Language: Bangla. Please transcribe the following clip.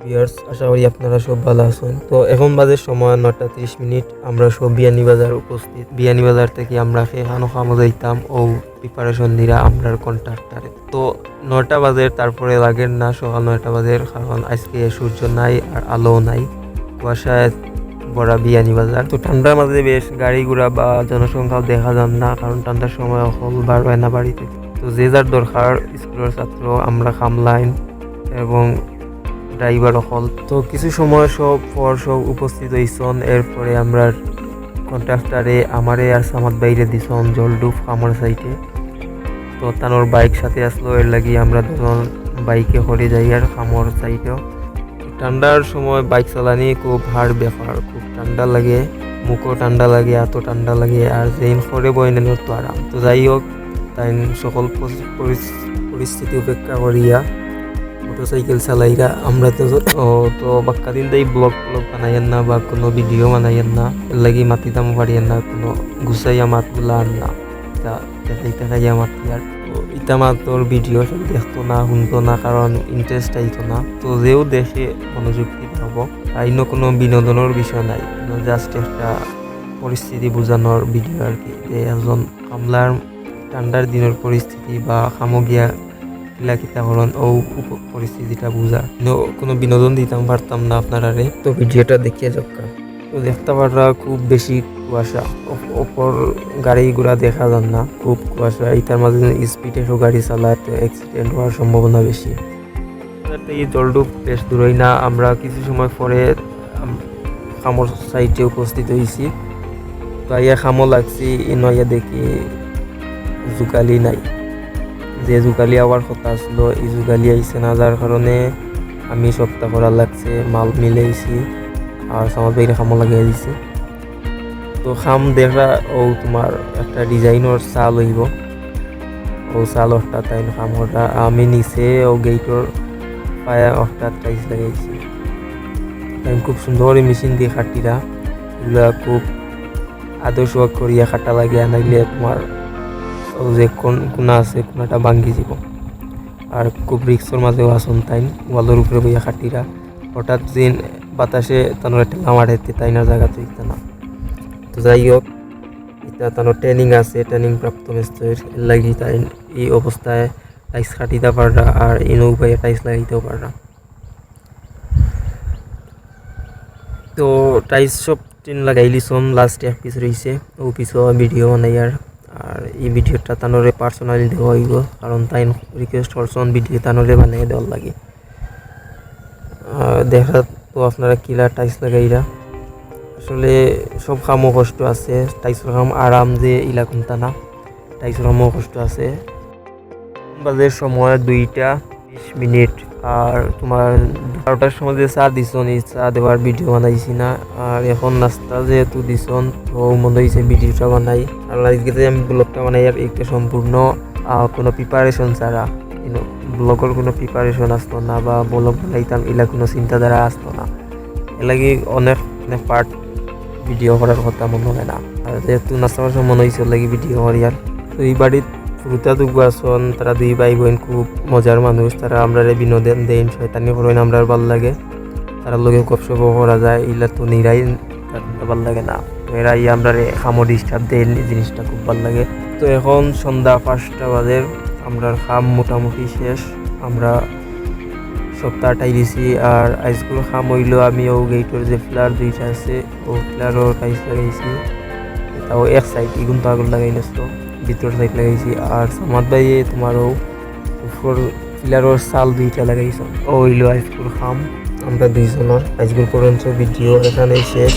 ভিউয়ার্স, আশা করি আপনারা সব ভালো আছেন। তো এখন বাজে সময় 9:30। আমরা সব বিয়ানীবাজার উপস্থিত। বিয়ানীবাজার থেকে আমরা সেখানে খামো যাইতাম ও প্রিপারেশন নিরা আমরার কন্ট্রাক্টারে। তো 9টা বাজে, তারপরে লাগের না সকাল 9টা বাজে, কারণ আজকে সূর্য নাই আর আলো নাই, কুয়াশায় বড়া বিয়ানীবাজার। তো ঠান্ডার মাঝে বেশ গাড়ি ঘোড়া বা জনসংখ্যাও দেখা যান না, কারণ ঠান্ডার সময় হল বার হয় না বাড়িতে। তো যে যার দরকার স্কুলের ছাত্র, আমরা খামলাইন এবং ড্রাইভার হল। তো কিছু সময় সব উপস্থিত হইছন। এরপরে আমরা কন্ট্রাক্টারে আমারে আর সামাদ বাইরে দিছন জলডুব আমার সাইটে। তো তানোর বাইক সাথে আসলো, এর লাগি আমরা দুজন বাইকে করে যাই আর খামর সাইটেও। ঠান্ডার সময় বাইক চালানি খুব হার্ড ব্যাপার, খুব ঠান্ডা লাগে, মুখও ঠান্ডা লাগে, এত ঠান্ডা লাগে, আর যেইন করে বইনের তো আরাম। তো যাই হোক, তাই সকল পরিস্থিতি উপেক্ষা করিয়া মোটরসাইকেল চালাইরা আমরা তো বাক্কা দিন তাই ব্লগ বানাইয়েন না বা কোনো ভিডিও বানাইয়েন না, এর লাগি মাতিতাম পারিয়েন না, কোনো গুছাইয়া মাতগুলা আন না, দেখাইয়া মাতি। আর ইটা মাতর ভিডিও সব দেখতো না, শুনতো না, কারণ ইন্টারেস্ট আইতো না। তো যেও দেখে মনোযোগ দিতে হবো, আইন কোনো বিনোদনের বিষয় নাই, জাস্ট একটা পরিস্থিতি বোঝানোর ভিডিও আর কি। যে একজন কামলার ঠান্ডার দিনের পরিস্থিতি বা খামগিয়া কিলাকিতাকরণ ও পরিস্থিতিটা বুঝা, কোনো বিনোদন দিতাম পারতাম না আপনারারে। তো ভিডিওটা দেখিয়ে যাক্কা। তো দেখতে পাররা খুব বেশি কুয়াশা, ওপর গাড়ি ঘোড়া দেখা যান না, খুব কুয়াশা। এইটার মাঝে স্পিডে গাড়ি চালায়, তো অ্যাক্সিডেন্ট হওয়ার সম্ভাবনা বেশি। এই জলডুব বেশ দূরই না, আমরা কিছু সময় পরে খামর সাইডে উপস্থিত হয়েছি। তো আইয়া খামো লাগছি, ইনয়া দেখি জুকালি নাই। যে জুগালি আওয়ার কথা আসলো, এই জুগালি আইসে না, যার কারণে আমি সপ্তাহ করা লাগছে, মাল মিলেইছি আর আমার বাইরে খামো লাগিয়ে দিছি। তো খাম দেখা ও তোমার একটা ডিজাইনের চাল হইব, ও চাল অর্থাৎ তাই খাম ওটা আমি নিচে ও গেইটর পায়া অর্থাৎ টাইস লাগাইছি। তাই খুব সুন্দর মেশিন দিয়ে খাটিরা, এগুলা খুব আদর্শ করিয়া খাটা লাগিয়া, নাইলে তোমার যে কোনা আছে কোনাটা ভাঙ্গি যাব। আর খুব রিক্সর মাঝেও আসন তাইন, ওয়ালের উপরে বইয়া খাটিরা, হঠাৎ দিন বাতাসে তানোর একটা লামার হেতে তাই না জায়গাতে ইতা না। তো যাই হোক, এটা তানোর ট্রেনিং আছে, ট্রেনিং প্রাপ্ত মেস্তের, এর লাগি তাই এই অবস্থায় টাইস খাটিতে পাররা আর ইনো উপায়ে টাইস লাগাইতেও পাররা। তো টাইস সব টিন লাগাই লিছন, লাস্ট এক পিস রয়েছে, ও পিছু ভিডিও বানাই। আর এই ভিডিওটা তানোরে পার্সোনালি দেওয়া হইব, কারণ তাই রিকোয়েস্ট করছেন ভিডিও তানোরে বানিয়ে দেওয়ার লাগে। দেখা তো আপনারা কিলা টাইস লাগাইরা, আসলে সব কামও কষ্ট আছে, টাইসের কাম আরাম যে ইলা কোনটা না, টাইসের কামও কষ্ট আছে। বাজের সময় 2:20। আর তোমার 12টার সময় যে চা দিছন, এই চা দেওয়ার ভিডিও বানাইছি না। আর এখন নাস্তা যেহেতু দিছন, তো মনে হয়েছে ভিডিওটা বানাই। আর আজকে আমি ব্লগটা বানাই আর একটা সম্পূর্ণ কোনো প্রিপারেশন ছাড়া, ব্লগের কোনো প্রিপারেশন আসতো না বা ব্লগ বানাইতাম এলা কোনো চিন্তাধারা আসতো না। এলাকি অনেক পার্ট ভিডিও করার কথা মনে হয় না। আর যেহেতু নাস্তা করার মনে হয়েছে লাগি ভিডিও করি। আর তো এই বাড়ির ফুরুতা দুগু তারা 2 ভাই বোন, খুব মজার মানুষ। তারা আমরা বিনোদন দেন, শয়তানি করেন, আমরা ভালো লাগে। তারা লোকে গপসপ করা যায়, এগুলা তো নিরাই ভালো লাগে না। তো এরা আমরা খামো ডিস্টার্ব দেন, জিনিসটা খুব ভালো লাগে। তো এখন সন্ধ্যা 5টা বাজে, আমরা খাম মোটামুটি শেষ। আমরা সপ্তাহটাই দিছি। আর আইসগুলো খাম হইলো, আমি ও গেইটর যে ফ্লার 2টা আছে, ও ফ্লারও টাইস লাগাইছি, তাও এক সাইড ইগুন পাগল লাগাই নাসতো, ভিতর সাইড লাগাইছি। আর সামাদ ভাইয়ে তোমারও উপর ফিলারোর চাল 2টা লাগাইছ। ও হইলো আইসগুলো খাম আমরা 2জনের। আইসগুলো পর্যন্ত ভিডিও এখানেই শেষ।